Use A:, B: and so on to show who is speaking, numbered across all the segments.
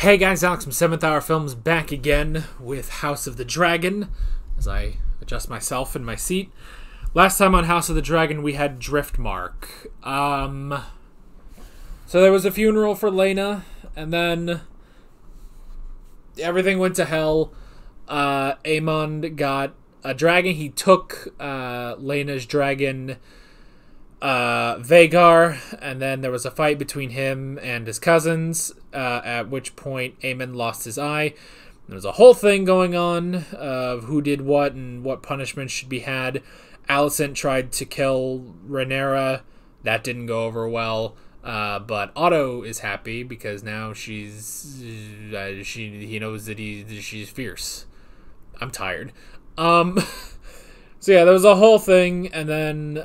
A: Hey guys, Alex from 7th Hour Films back again with House of the Dragon as I adjust myself in my seat. Last time on House of the Dragon we had Driftmark. So there was a funeral for Lena and then everything went to hell. Vaemond got a dragon. He took Lena's dragon Vagar, and then there was a fight between him and his cousins, at which point Vaemond lost his eye. There was a whole thing going on of who did what and what punishment should be had. Alicent tried to kill Rhaenyra. That didn't go over well, but Otto is happy because now he knows that she's fierce. I'm tired. So yeah, there was a whole thing, and then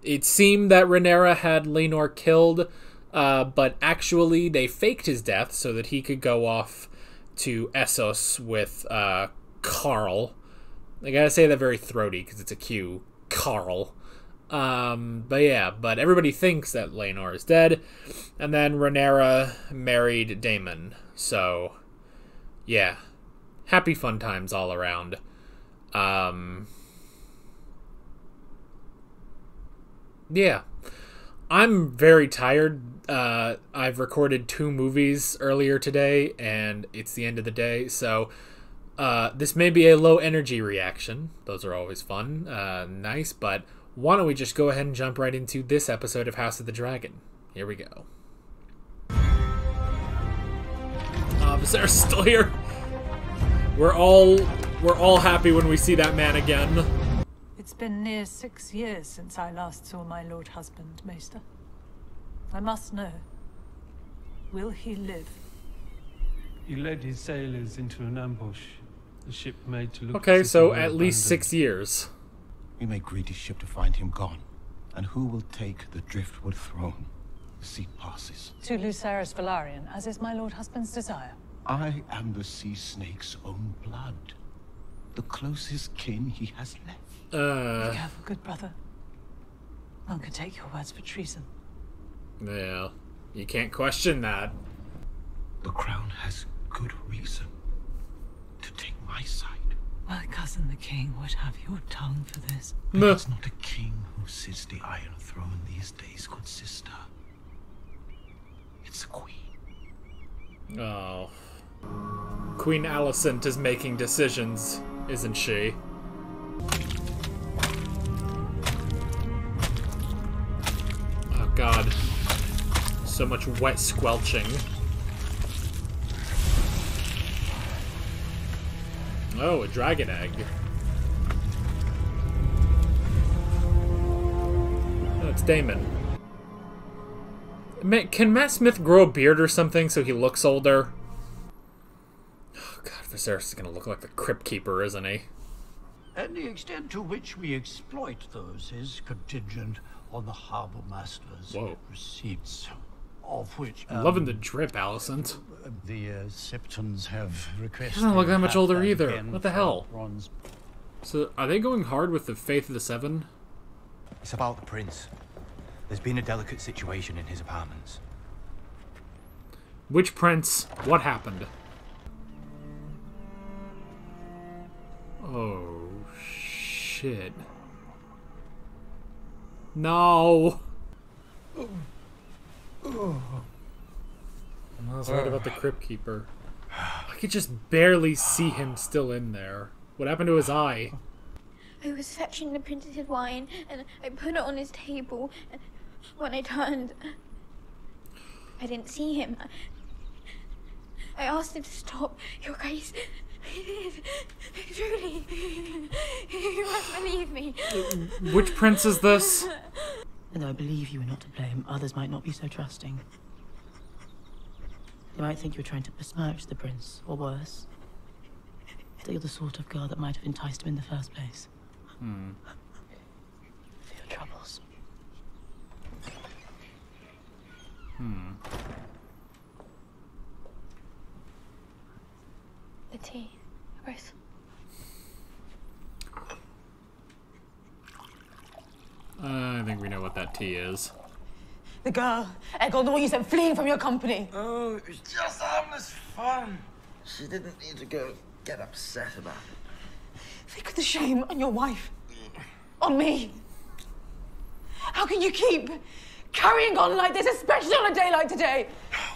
A: it seemed that Rhaenyra had Laenor killed, but actually they faked his death so that he could go off to Essos with Carl. I gotta say that very throaty because it's a Q. Carl. But yeah, but everybody thinks that Laenor is dead, and then Rhaenyra married Daemon. So yeah, happy fun times all around. Yeah, I'm very tired. I've recorded 2 movies earlier today, and it's the end of the day, so this may be a low-energy reaction. Those are always fun, nice, but why don't we just go ahead and jump right into this episode of House of the Dragon. Here we go. Viserys still here. We're all happy when we see that man again.
B: It's been near 6 years since I last saw my lord husband, Maester. I must know. Will he live?
C: He led his sailors into an ambush. The ship made to look.
A: Okay, so at least 6 years.
D: We may greet his ship to find him gone. And who will take the driftwood throne? The sea passes.
B: To Lucerys Velaryon, as is my lord husband's desire.
D: I am the sea snake's own blood. The closest kin he has left.
B: Be careful, good brother. One could take your words for treason.
A: Yeah, you can't question that.
D: The crown has good reason to take my side.
B: My cousin the king would have your tongue for this.
D: But it's not a king who sits the Iron Throne these days, good sister. It's a queen.
A: Oh. Queen Alicent is making decisions, isn't she? Oh god. So much wet squelching. Oh, a dragon egg. Oh, it's Daemon. Can Matt Smith grow a beard or something so he looks older? Oh god, Viserys is gonna look like the Crypt Keeper, isn't he?
E: And the extent to which we exploit those is contingent on the harbour master's receipts, of which...
A: I'm loving the drip, Alicent.
E: The Septons have requested...
A: He doesn't look that much older either.
E: again
A: What the hell?
E: bronze.
A: So, are they going hard with the Faith of the Seven?
F: It's about the prince. There's been a delicate situation in his apartments.
A: Which prince? What happened? Oh, shit. No! I was right about the Crypt Keeper. I could just barely see him still in there. What happened to his eye?
G: I was fetching the printed wine, and I put it on his table, and when I turned, I didn't see him. I asked him to stop. Your Grace, he did. Truly. You must believe me.
A: Which prince is this?
H: And though I believe you were not to blame, others might not be so trusting. They might think you were trying to besmirch the prince, or worse. That you're the sort of girl that might have enticed him in the first place. For your troubles.
G: The tea, Grace.
A: I think we know what that tea is.
H: The girl, Egon, the one you sent fleeing from your company.
I: Oh, it was just harmless fun. She didn't need to get upset about it.
H: Think of the shame on your wife. On me. How can you keep carrying on like this, especially on a day like today?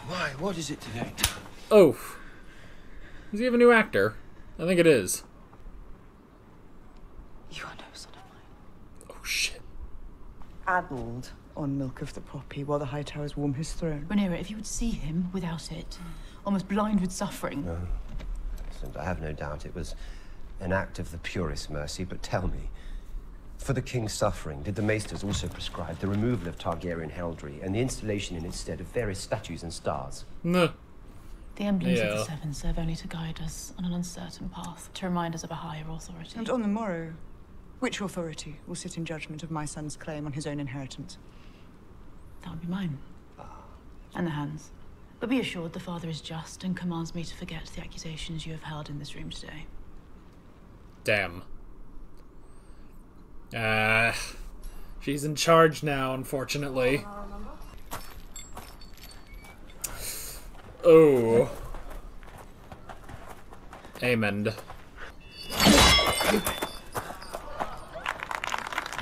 I: Why? What is it today?
A: Oh. Does he have a new actor? I think it is.
H: You are no son of mine.
A: Oh, shit.
J: Addled on milk of the poppy while the High Towers warm his throne.
H: Rhaenyra, if you would see him without it, almost blind with suffering.
K: No. Listen, I have no doubt it was an act of the purest mercy, but tell me, for the king's suffering, did the maesters also prescribe the removal of Targaryen heraldry and the installation in its stead of various statues and stars?
A: No.
H: The emblems of the Seven serve only to guide us on an uncertain path, to remind us of a higher authority.
J: And on the morrow, which authority will sit in judgment of my son's claim on his own inheritance?
H: That would be mine. And the hands. But be assured the father is just and commands me to forget the accusations you have held in this room today.
A: Damn. She's in charge now, unfortunately. Oh. Vaemond.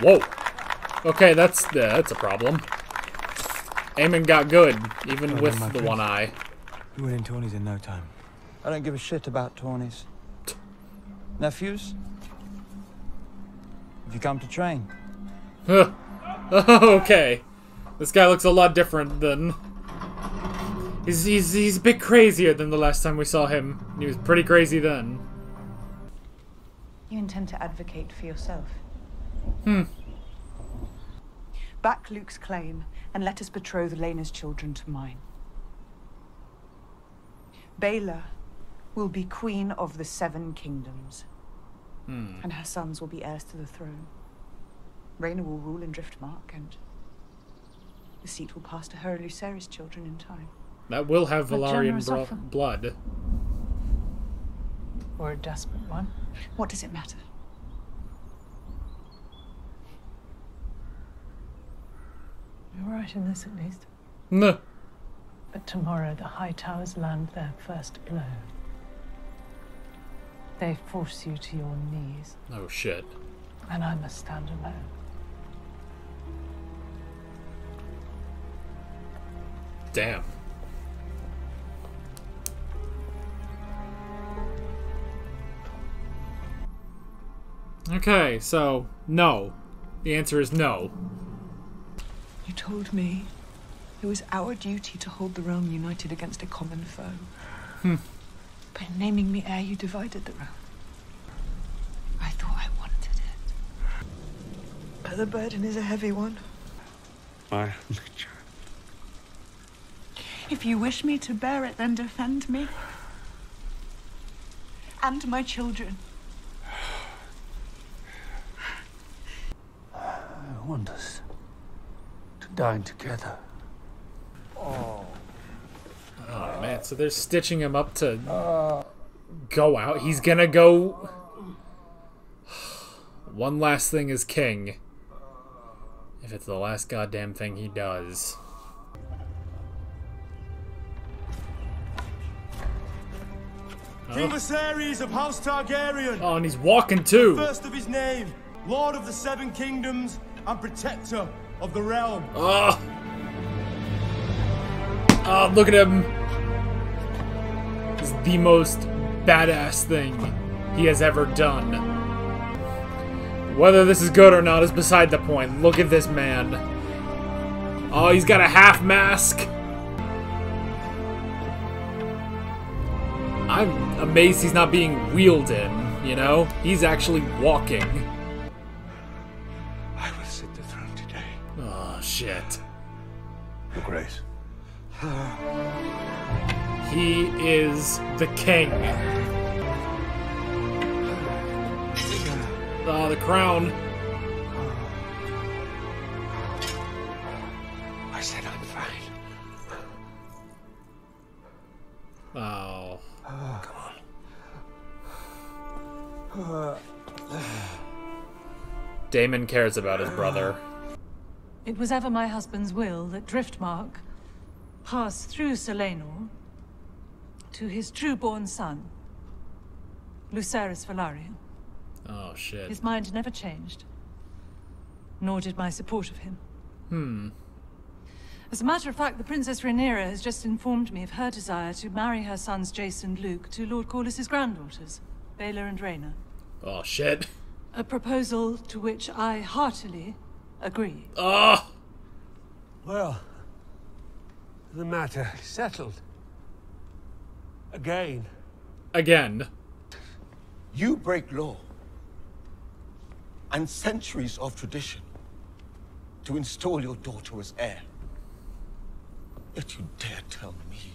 A: Whoa. Okay, that's a problem. Vaemond got good, even with the one eye.
L: You went in Tawny's in no time. I don't give a shit about Tawny's. Nephews? Have you come to train?
A: Huh. Okay. This guy looks a lot different than... He's a bit crazier than the last time we saw him. He was pretty crazy then.
J: You intend to advocate for yourself?
A: Hmm.
J: Back Luke's claim, and let us betroth Laena's children to mine. Baela will be queen of the Seven Kingdoms. And her sons will be heirs to the throne. Rhaena will rule in Driftmark, and the seat will pass to her and Lucerys' children in time.
A: That will have Valarian blood.
B: Or a desperate one.
J: What does it matter?
B: You're right in this, at least.
A: No.
B: But tomorrow the High Towers land their first blow. They force you to your knees.
A: Oh, shit.
B: And I must stand alone.
A: Damn. Okay, so, no. The answer is no.
J: You told me it was our duty to hold the realm united against a common foe. But in naming me heir, you divided the realm. I thought I wanted it. But the burden is a heavy one.
C: I am the child.
J: If you wish me to bear it, then defend me. And my children.
C: I want us to dine together.
A: Oh, man, so they're stitching him up to go out. He's gonna go... One last thing as king. If it's the last goddamn thing he does.
M: King Viserys of House Targaryen.
A: Oh, and he's walking too.
M: The first of his name, Lord of the Seven Kingdoms and Protector of the Realm.
A: Oh, look at him. This is the most badass thing he has ever done. Whether this is good or not is beside the point. Look at this man. Oh, he's got a half mask. I'm amazed he's not being wheeled in, you know? He's actually walking.
M: I will sit the throne today.
A: Oh, shit.
M: Your Grace.
A: He is the king. Oh, the crown.
M: I said I'm fine.
A: Oh.
M: Come on.
A: Daemon cares about his brother.
B: It was ever my husband's will that Driftmark pass through Selenor to his true-born son, Lucerys Velaryon.
A: Oh, shit.
B: His mind never changed, nor did my support of him. As a matter of fact, the Princess Rhaenyra has just informed me of her desire to marry her sons Jace and Luke to Lord Corlys's granddaughters, Baela and Rhaena.
A: Oh, shit.
B: A proposal to which I heartily agree.
A: Oh!
N: Well, the matter is settled. Again.
A: Again.
D: You break law and centuries of tradition to install your daughter as heir. Yet you dare tell me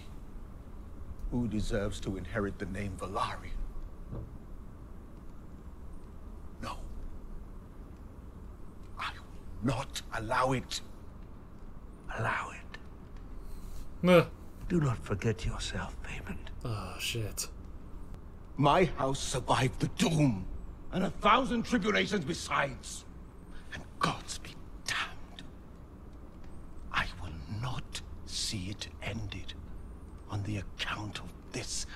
D: who deserves to inherit the name Velaryon? No. I will not allow it.
N: Allow it.
A: Ugh.
N: Do not forget yourself, Vaemond.
A: Oh, shit.
D: My house survived the doom, and 1,000 tribulations besides. And gods be damned. I will not see it ended on the account of this.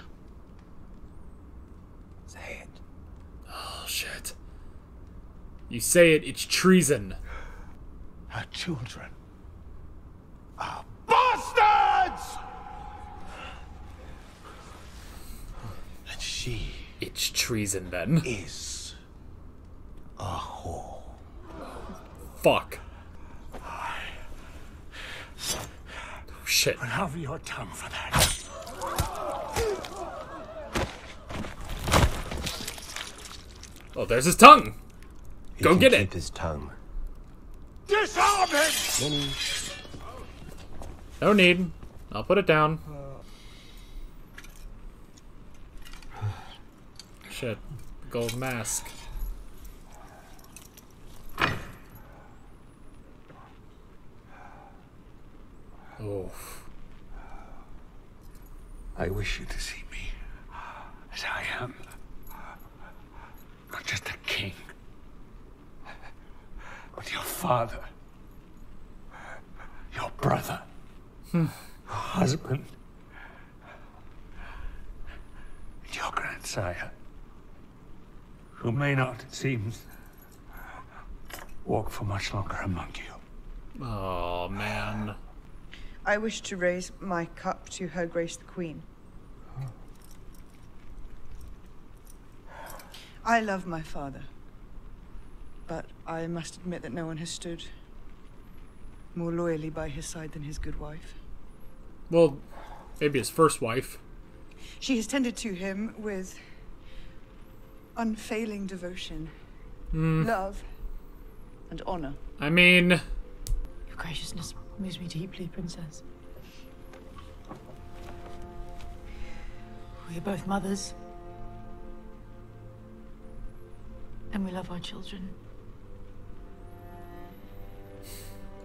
D: Say it.
A: Oh, shit. You say it, it's treason.
D: Her children are bastards! And she...
A: It's treason, then.
D: ...is a whore.
A: Fuck. Shit.
N: But have your tongue for that.
A: Oh, there's his tongue. Go get it.
K: Keep his tongue.
N: Disarm him!
A: No need. I'll put it down. Shit. Gold mask. Oh.
N: I wish you to see me as I am. Not just a king, but your father, your brother, your husband, and your grandsire, who may not, it seems, walk for much longer among you.
A: Oh, man.
J: I wish to raise my cup to Her Grace the Queen. I love my father, but I must admit that no one has stood more loyally by his side than his good wife.
A: Well, maybe his first wife.
J: She has tended to him with unfailing devotion, love, and honor.
A: I mean...
H: Your graciousness moves me deeply, Princess. We are both mothers. And we love our children.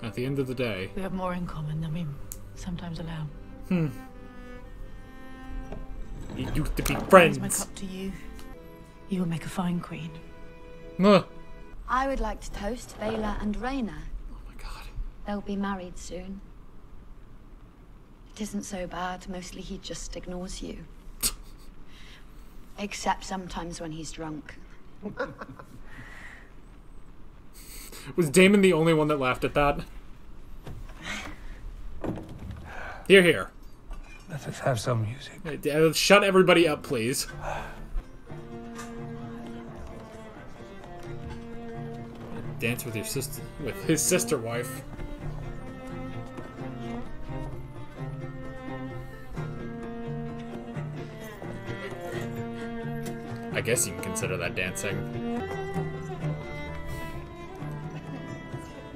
A: At the end of the day...
H: We have more in common than we sometimes allow.
A: You used to be
H: I
A: friends.
H: raise my cup to you. You will make a fine queen.
O: I would like to toast Baela and Rhaena.
A: Oh my god.
O: They'll be married soon. It isn't so bad. Mostly he just ignores you. Except sometimes when he's drunk.
A: Was Damon the only one that laughed at that? Here, here.
N: Let us have some music.
A: Shut everybody up, please. Dance with your sister, with his sister wife. I guess you can consider that dancing.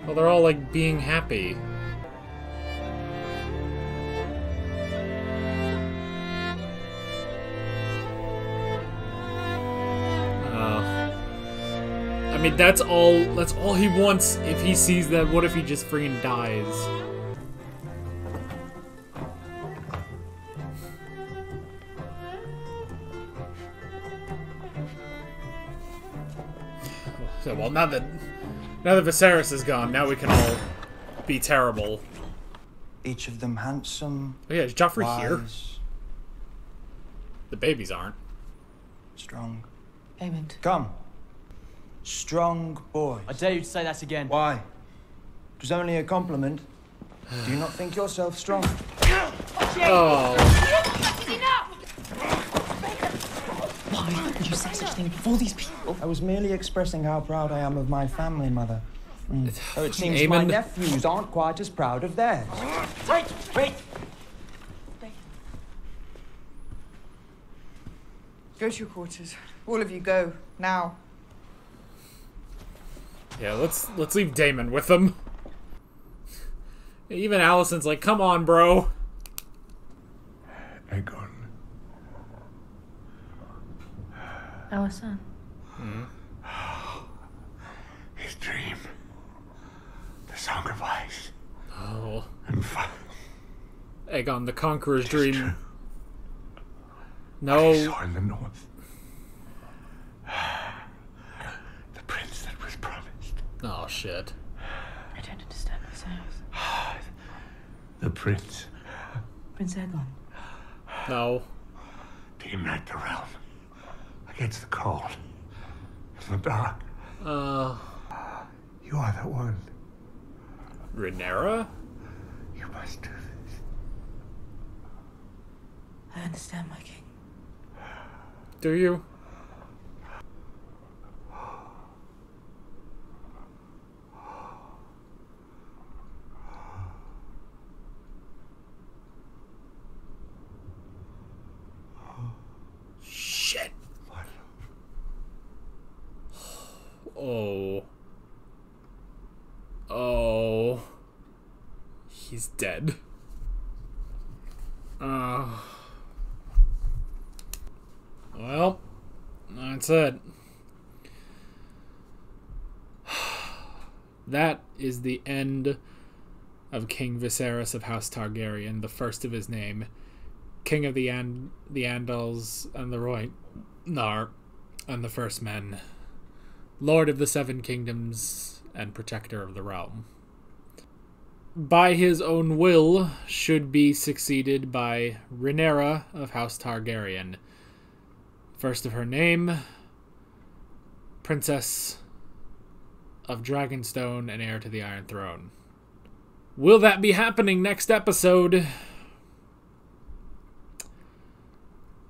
A: Well, they're all like being happy. I mean, that's all he wants. If he sees that, what if he just freaking dies? So, well, now that Viserys is gone, now we can all be terrible.
L: Each of them handsome.
A: Oh yeah, is Joffrey
L: wise,
A: here? The babies aren't.
L: Strong.
J: Vaemond.
L: Come. Strong boy.
P: I dare you to say that again.
L: Why? It was only a compliment. Do you not think yourself strong?
A: Oh.
J: Why would you say such a thing before these people?
L: I was merely expressing how proud I am of my family, Mother. Though it seems
A: Vaemond.
L: my nephews aren't quite as proud of theirs.
P: Wait!
J: Go to your quarters. All of you go, now.
A: Yeah, let's leave Daemon with them. Even Alicent's like, come on, bro.
N: Aegon.
H: Our son.
N: His dream. The Song of Ice.
A: Oh.
N: And fire.
A: Aegon the Conqueror's dream.
N: True.
A: No.
N: What he saw in the north. The prince that was promised.
A: Oh, shit.
H: I don't understand myself.
N: The prince.
H: Prince Aegon.
A: No.
N: To unite the realm. Against the cold. And the dark. You are the one.
A: Rhaenyra?
N: You must do this.
H: I understand, my king.
A: Do you? Shit. Oh. Oh. He's dead. Well, that's it. That is the end of King Viserys of House Targaryen, the first of his name, King of the Andals and the Rhoynar and the First Men, Lord of the Seven Kingdoms and Protector of the Realm. By his own will, should be succeeded by Rhaenyra of House Targaryen, first of her name, Princess of Dragonstone and heir to the Iron Throne. Will that be happening next episode?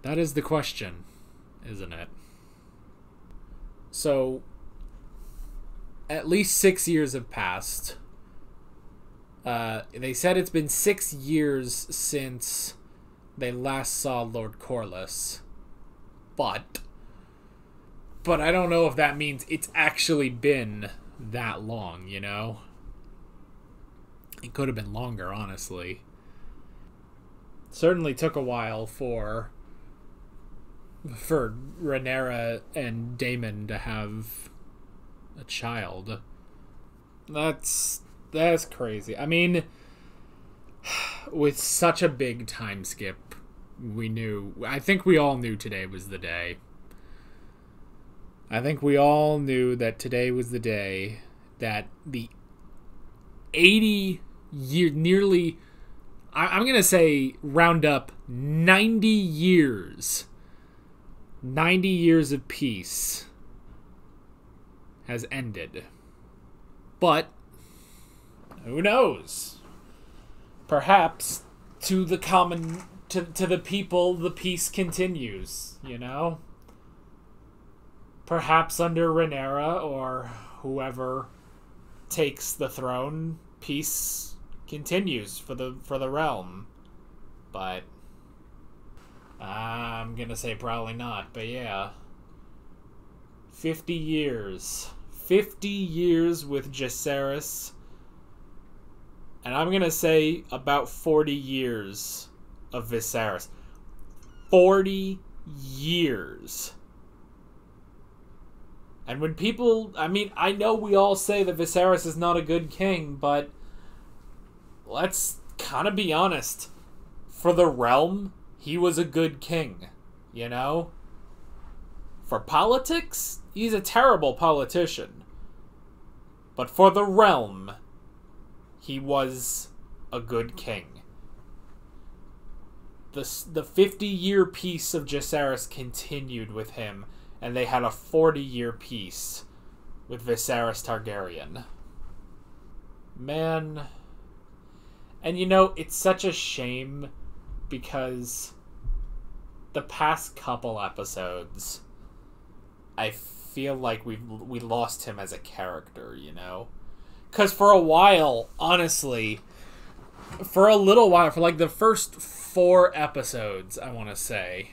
A: That is the question, isn't it? So, at least 6 years have passed. They said it's been 6 years since they last saw Lord Corlys. But I don't know if that means it's actually been that long, you know? It could have been longer, honestly. Certainly took a while for Rhaenyra and Daemon to have a child. That's crazy. I mean, with such a big time skip, I think we all knew today was the day. I think we all knew that today was the day that the 80 year, nearly, I'm going to say round up 90 years of peace has ended. But who knows? Perhaps to the people, the peace continues, you know? Perhaps under Rhaenyra or whoever takes the throne, peace continues for the realm. But I'm gonna say probably not, but yeah. 50 years. 50 years with Jacaerys. And I'm gonna say about 40 years of Viserys. 40 years. And when people... I mean, I know we all say that Viserys is not a good king, but let's kind of be honest. For the realm, he was a good king, you know? For politics, he's a terrible politician. But for the realm, he was a good king. The 50-year peace of Jacaerys continued with him, and they had a 40-year peace with Viserys Targaryen. Man. And you know, it's such a shame because the past couple episodes, I feel like we lost him as a character, you know? Because for a while, honestly, for a little while, for like the first 4 episodes, I want to say,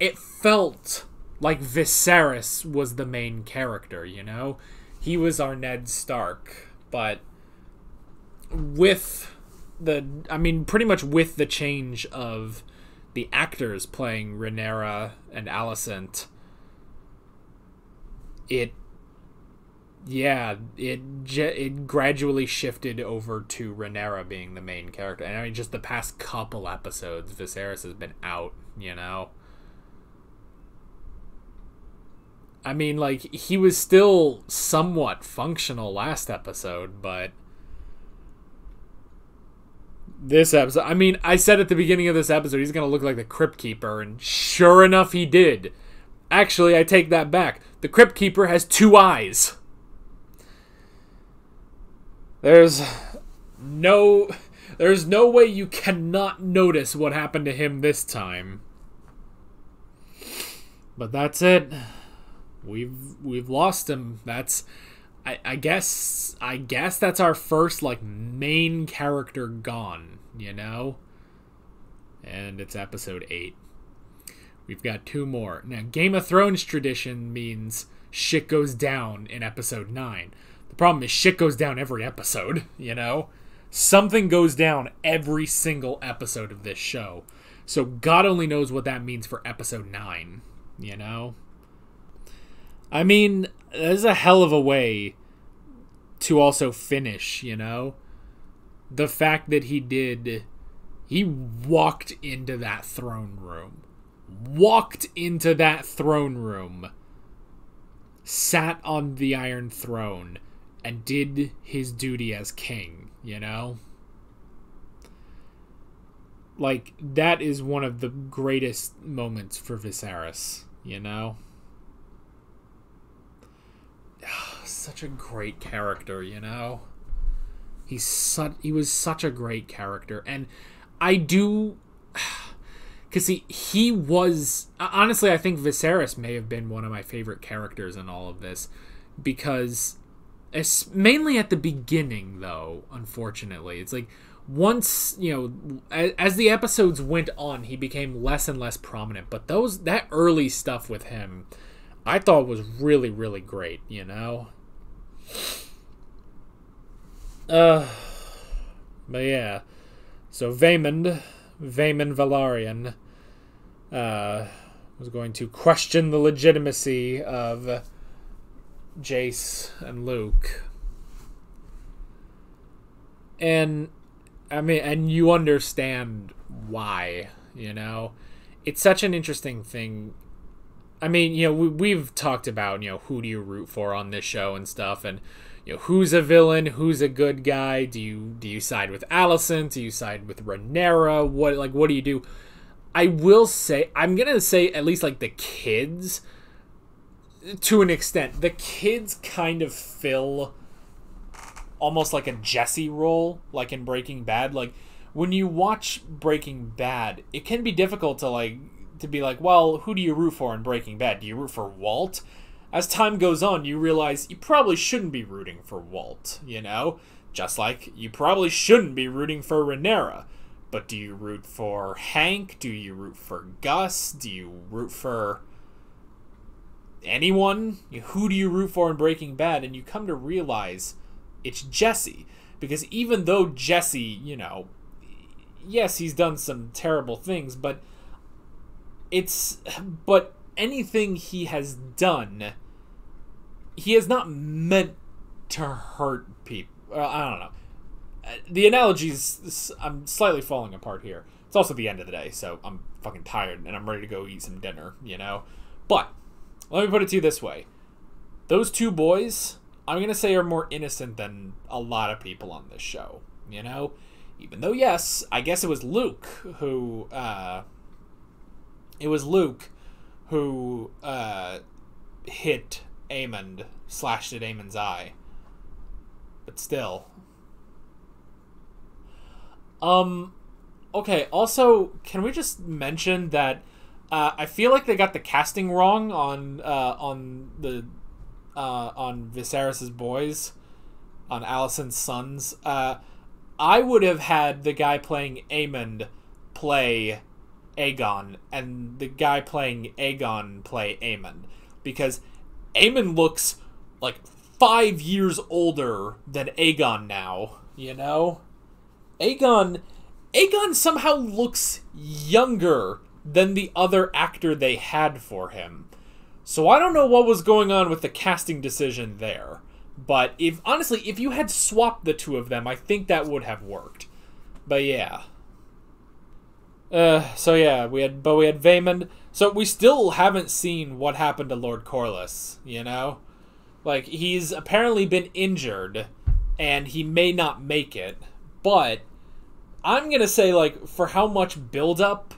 A: it felt like Viserys was the main character, you know? He was our Ned Stark, but with pretty much with the change of the actors playing Rhaenyra and Alicent, it gradually shifted over to Rhaenyra being the main character. And I mean, just the past couple episodes, Viserys has been out, you know? I mean, like, he was still somewhat functional last episode, but this episode, I mean, I said at the beginning of this episode, he's going to look like the Crypt Keeper, and sure enough, he did. Actually, I take that back. The Crypt Keeper has 2 eyes. There's no way you cannot notice what happened to him this time. But that's it. We've lost him. That's I guess that's our first like main character gone, you know? And it's episode 8. We've got 2 more. Now, Game of Thrones tradition means shit goes down in episode 9. The problem is shit goes down every episode, you know? Something goes down every single episode of this show. So God only knows what that means for episode 9, you know? I mean, there's a hell of a way to also finish, you know? The fact that he walked into that throne room. Sat on the Iron Throne, and did his duty as king, you know? Like, that is one of the greatest moments for Viserys, you know? Such a great character, you know? He was such a great character, and I do... Because he was... Honestly, I think Viserys may have been one of my favorite characters in all of this, because... mainly at the beginning, though, unfortunately. It's like, once, you know, as the episodes went on, he became less and less prominent, but that early stuff with him, I thought was really, really great, you know? But yeah. So Vaemond Velaryon was going to question the legitimacy of Jace and Luke. And I mean, and you understand why, you know? It's such an interesting thing. I mean, you know, we've talked about, you know, who do you root for on this show and stuff, and, you know, who's a villain, who's a good guy, do you side with Alicent, do you side with Rhaenyra, what do you do? I will say, I'm gonna say at least, like, the kids, to an extent, the kids kind of fill almost like a Jesse role, like in Breaking Bad. Like, when you watch Breaking Bad, it can be difficult to be like, well, who do you root for in Breaking Bad? Do you root for Walt? As time goes on, you realize you probably shouldn't be rooting for Walt, you know? Just like you probably shouldn't be rooting for Rhaenyra. But do you root for Hank? Do you root for Gus? Do you root for anyone? Who do you root for in Breaking Bad? And you come to realize it's Jesse. Because even though Jesse, you know, yes, he's done some terrible things, but anything he has done, he has not meant to hurt people. I don't know. The analogies, I'm slightly falling apart here. It's also the end of the day, so I'm fucking tired and I'm ready to go eat some dinner, you know? But let me put it to you this way. Those 2 boys I'm going to say are more innocent than a lot of people on this show, you know? Even though, yes, I guess it was Luke who, hit Vaemond, slashed at Vaemond's eye. But still. Okay, also, can we just mention that I feel like they got the casting wrong on Viserys' boys, on Alicent's sons. I would have had the guy playing Vaemond play Aegon, and the guy playing Aegon play Vaemond, because Vaemond looks like 5 years older than Aegon now, you know? Aegon somehow looks younger than the other actor they had for him. So I don't know what was going on with the casting decision there. But if you had swapped the two of them, I think that would have worked. But yeah. So yeah, we had Vaemond. So we still haven't seen what happened to Lord Corlys, you know? Like, he's apparently been injured, and he may not make it. But I'm gonna say, like, for how much build-up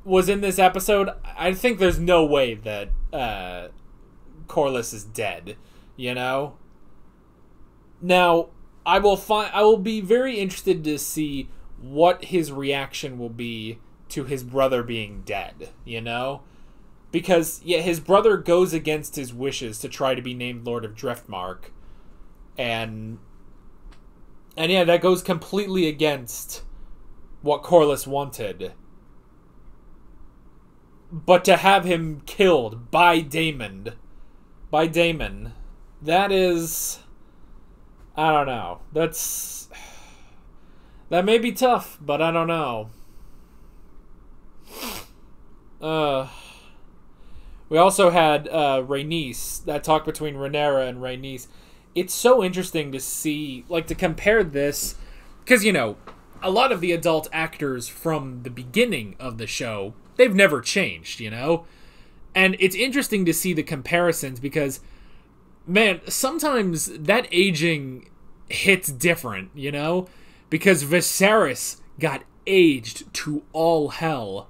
A: was in this episode, I think there's no way that Corlys is dead, you know? Now, I will be very interested to see what his reaction will be to his brother being dead, you know? Because, yeah, his brother goes against his wishes to try to be named Lord of Driftmark. And yeah, that goes completely against what Corlys wanted. But to have him killed by Daemon, that is... I don't know. That may be tough, but I don't know. We also had Rhaenys, that talk between Rhaenyra and Rhaenys. It's so interesting to see, like, to compare this, because, you know, a lot of the adult actors from the beginning of the show, they've never changed, you know? And it's interesting to see the comparisons because, man, sometimes that aging hits different, you know? Because Viserys got aged to all hell.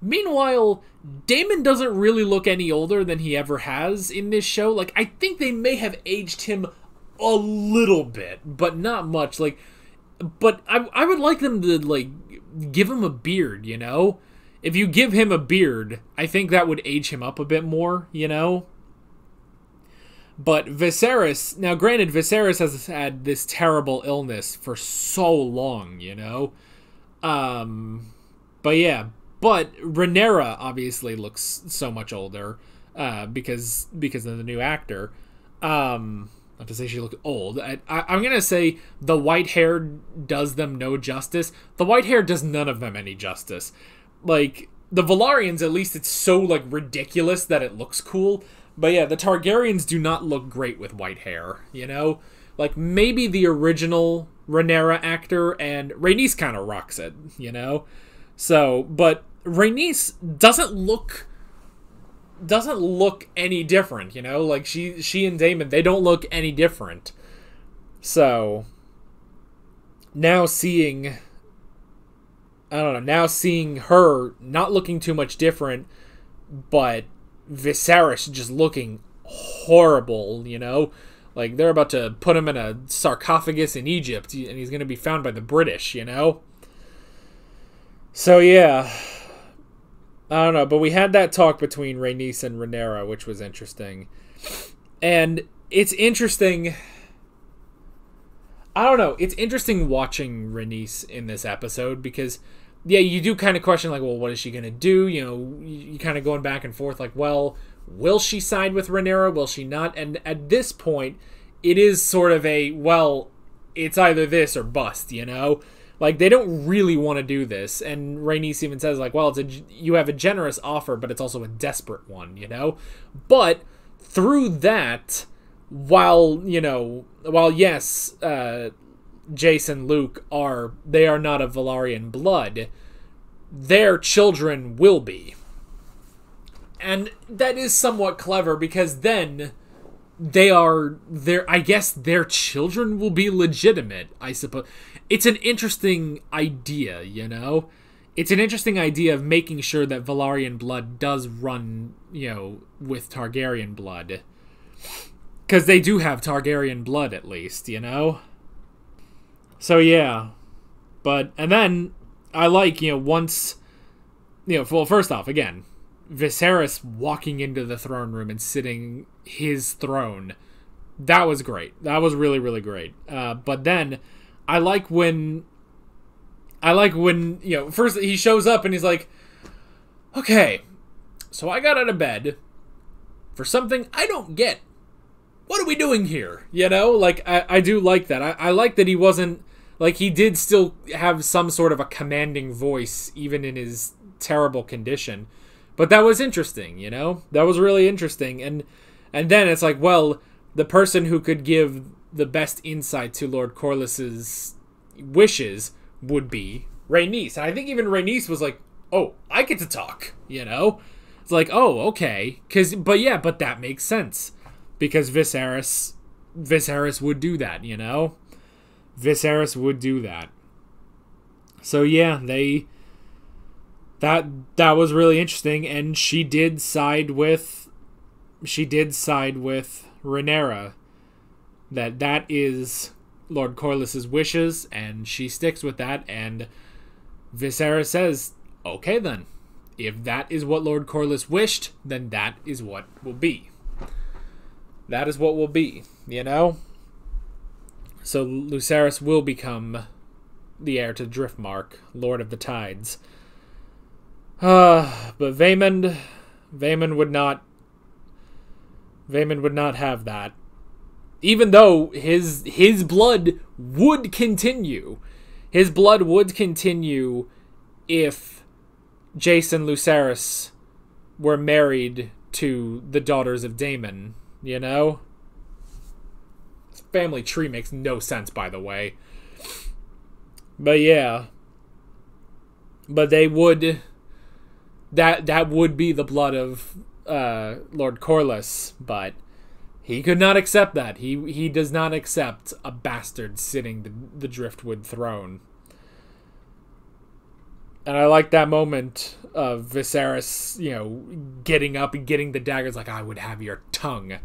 A: Meanwhile, Daemon doesn't really look any older than he ever has in this show. Like, I think they may have aged him a little bit, but not much. Like, but I would like them to, like, give him a beard, you know? If you give him a beard, I think that would age him up a bit more, you know? But Viserys, now granted, Viserys has had this terrible illness for so long, you know? But yeah, but Rhaenyra obviously looks so much older, because of the new actor. Not to say she looked old. I'm gonna say the white hair does them no justice. The white hair does none of them any justice. Like, the Velaryons, at least it's so, like, ridiculous that it looks cool. But yeah, the Targaryens do not look great with white hair, you know? Like, maybe the original Rhaenyra actor, and Rhaenys kind of rocks it, you know? So, but Rhaenys doesn't look any different, you know? Like, she and Daemon, they don't look any different. So, now seeing her not looking too much different, but Viserys just looking horrible, you know? Like, they're about to put him in a sarcophagus in Egypt, and he's going to be found by the British, you know? So, yeah. I don't know, but we had that talk between Rhaenys and Rhaenyra, which was interesting. And it's interesting... I don't know, it's interesting watching Rhaenys in this episode, because, yeah, you do kind of question, like, well, what is she going to do? You know, you kind of going back and forth, like, well, will she side with Rhaenyra? Will she not? And at this point, it is sort of a, well, it's either this or bust, you know? Like, they don't really want to do this. And Rhaenys even says, like, well, you have a generous offer, but it's also a desperate one, you know? But through that, while yes, Jace and Luke they are not of Velaryon blood, their children will be. And that is somewhat clever, because then I guess their children will be legitimate, I suppose. It's an interesting idea, you know? It's an interesting idea of making sure that Valyrian blood does run, you know, with Targaryen blood. Because they do have Targaryen blood, at least, you know? So, yeah. And then, I like, you know, once, you know, well, first off, again, Viserys walking into the throne room and sitting his throne. That was great. That was really, really great. But then, I like when, you know, first he shows up and he's like, okay, so I got out of bed for something I don't get. What are we doing here? You know, like, I do like that. I like that he wasn't, like, he did still have some sort of a commanding voice, even in his terrible condition. But that was interesting, you know? That was really interesting. And then it's like, well, the person who could give the best insight to Lord Corlys's wishes would be Rhaenys. And I think even Rhaenys was like, oh, I get to talk, you know? It's like, oh, okay. But that makes sense. Because Viserys would do that, you know? Viserys would do that. So yeah, that was really interesting, and she did side with Rhaenyra. That is Lord Corlys's wishes, and she sticks with that, and Viserys says, okay then. If that is what Lord Corlys wished, then that is what will be. That is what will be, you know? So Lucerys will become the heir to Driftmark, Lord of the Tides. But Vaemond would not have that. Even though his blood would continue. His blood would continue if Jace and Lucerys were married to the daughters of Daemon, you know? This family tree makes no sense, by the way. But yeah. But they would... That would be the blood of Lord Corlys, but he could not accept that. He does not accept a bastard sitting the Driftwood throne. And I like that moment of Viserys, you know, getting up and getting the daggers like, I would have your tongue. And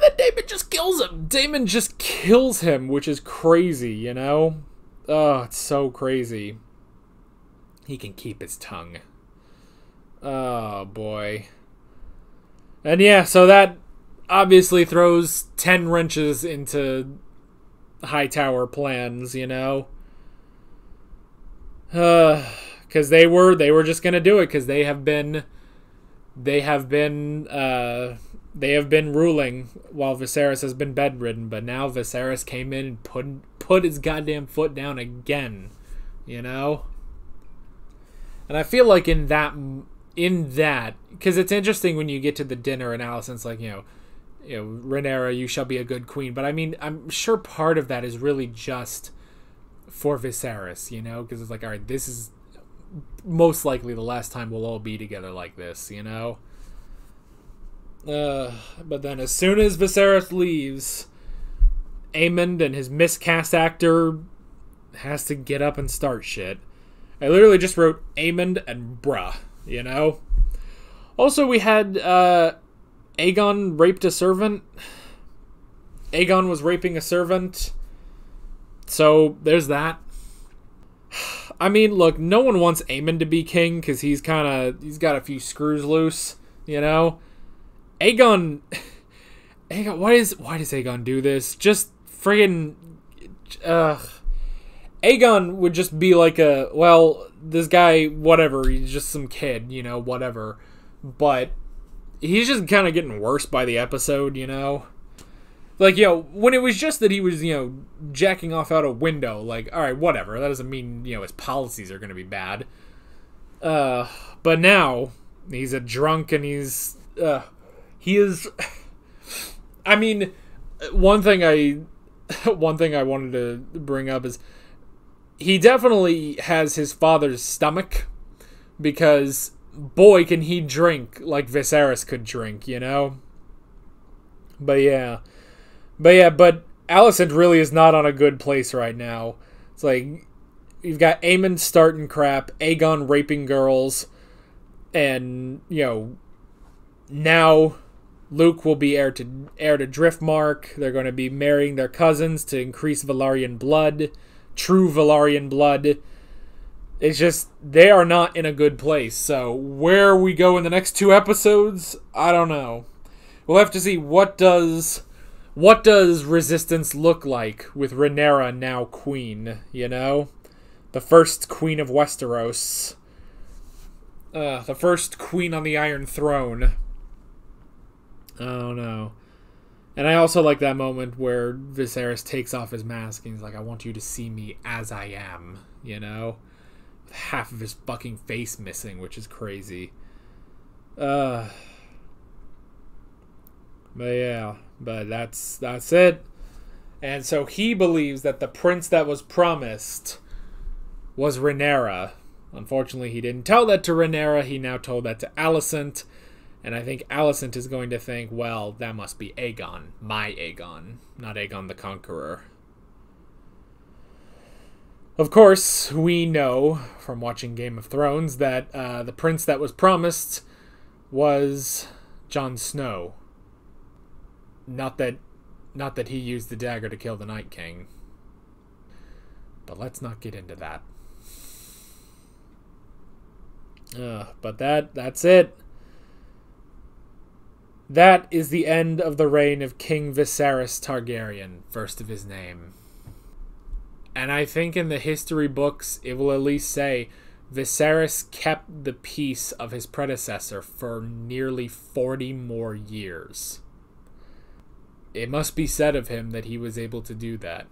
A: then Daemon just kills him. Daemon just kills him, which is crazy, you know? Oh, it's so crazy. He can keep his tongue. Oh, boy. And yeah, so that obviously throws 10 wrenches into Hightower plans, you know? Because they were just gonna do it, because they have been ruling while Viserys has been bedridden, but now Viserys came in and put his goddamn foot down again, you know? And I feel like in that, because it's interesting when you get to the dinner and Alicent's like, you know, Rhaenyra, you shall be a good queen. But I mean, I'm sure part of that is really just for Viserys, you know? Because it's like, all right, this is most likely the last time we'll all be together like this, you know? But then as soon as Viserys leaves, Aemond and his miscast actor has to get up and start shit. I literally just wrote Aemond and bruh, you know? Also, we had Aegon raped a servant. Aegon was raping a servant. So, there's that. I mean, look, no one wants Aemond to be king because he's got a few screws loose, you know? Aegon, why does Aegon do this? Just friggin', Aegon would just be like this guy, whatever, he's just some kid, you know, whatever. But he's just kind of getting worse by the episode, you know? Like, you know, when it was just that he was, you know, jacking off out a window, like, alright, whatever. That doesn't mean, you know, his policies are going to be bad. But now, he's a drunk and he is... I mean, one thing I wanted to bring up is he definitely has his father's stomach, because boy can he drink like Viserys could drink, you know? But Alicent really is not on a good place right now. It's like, you've got Aemond starting crap, Aegon raping girls, and, now Luke will be heir to Driftmark. They're going to be marrying their cousins to increase Valyrian blood, true Valyrian blood. It's just, they are not in a good place. So, where we go in the next 2 episodes, I don't know. We'll have to see what does Resistance look like with Rhaenyra now queen, The first queen of Westeros. The first queen on the Iron Throne. I don't know. And I also like that moment where Viserys takes off his mask and he's like, I want you to see me as I am, With half of his fucking face missing, which is crazy. But that's it. And so he believes that the prince that was promised was Rhaenyra. Unfortunately, he didn't tell that to Rhaenyra. He now told that to Alicent. And I think Alicent is going to think, well, that must be Aegon. My Aegon. Not Aegon the Conqueror. Of course, we know from watching Game of Thrones that the prince that was promised was Jon Snow. Not that he used the dagger to kill the Night King. But let's not get into that. But that's it. That is the end of the reign of King Viserys Targaryen, first of his name. And I think in the history books, it will at least say Viserys kept the peace of his predecessor for nearly 40 more years. It must be said of him that he was able to do that.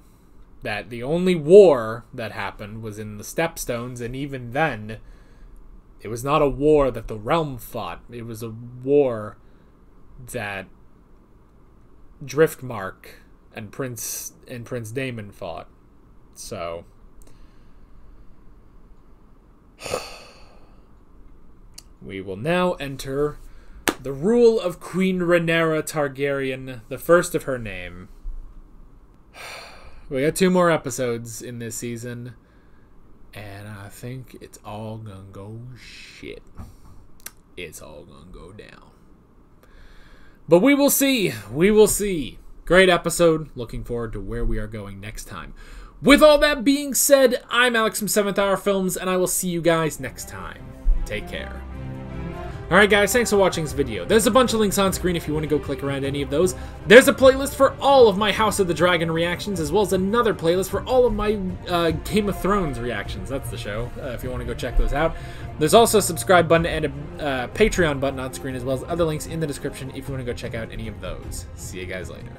A: That the only war that happened was in the Stepstones, and even then, it was not a war that the realm fought. It was a war that Driftmark and Prince Daemon fought. So we will now enter the rule of Queen Rhaenyra Targaryen, the first of her name. We got 2 more episodes in this season, and I think it's all gonna go shit. It's all gonna go down. But we will see. We will see. Great episode. Looking forward to where we are going next time. With all that being said, I'm Alex from 7th Hour Films, and I will see you guys next time. Take care. Alright guys, thanks for watching this video. There's a bunch of links on screen if you want to go click around any of those. There's a playlist for all of my House of the Dragon reactions, as well as another playlist for all of my Game of Thrones reactions. That's the show, if you want to go check those out. There's also a subscribe button and a Patreon button on screen, as well as other links in the description if you want to go check out any of those. See you guys later.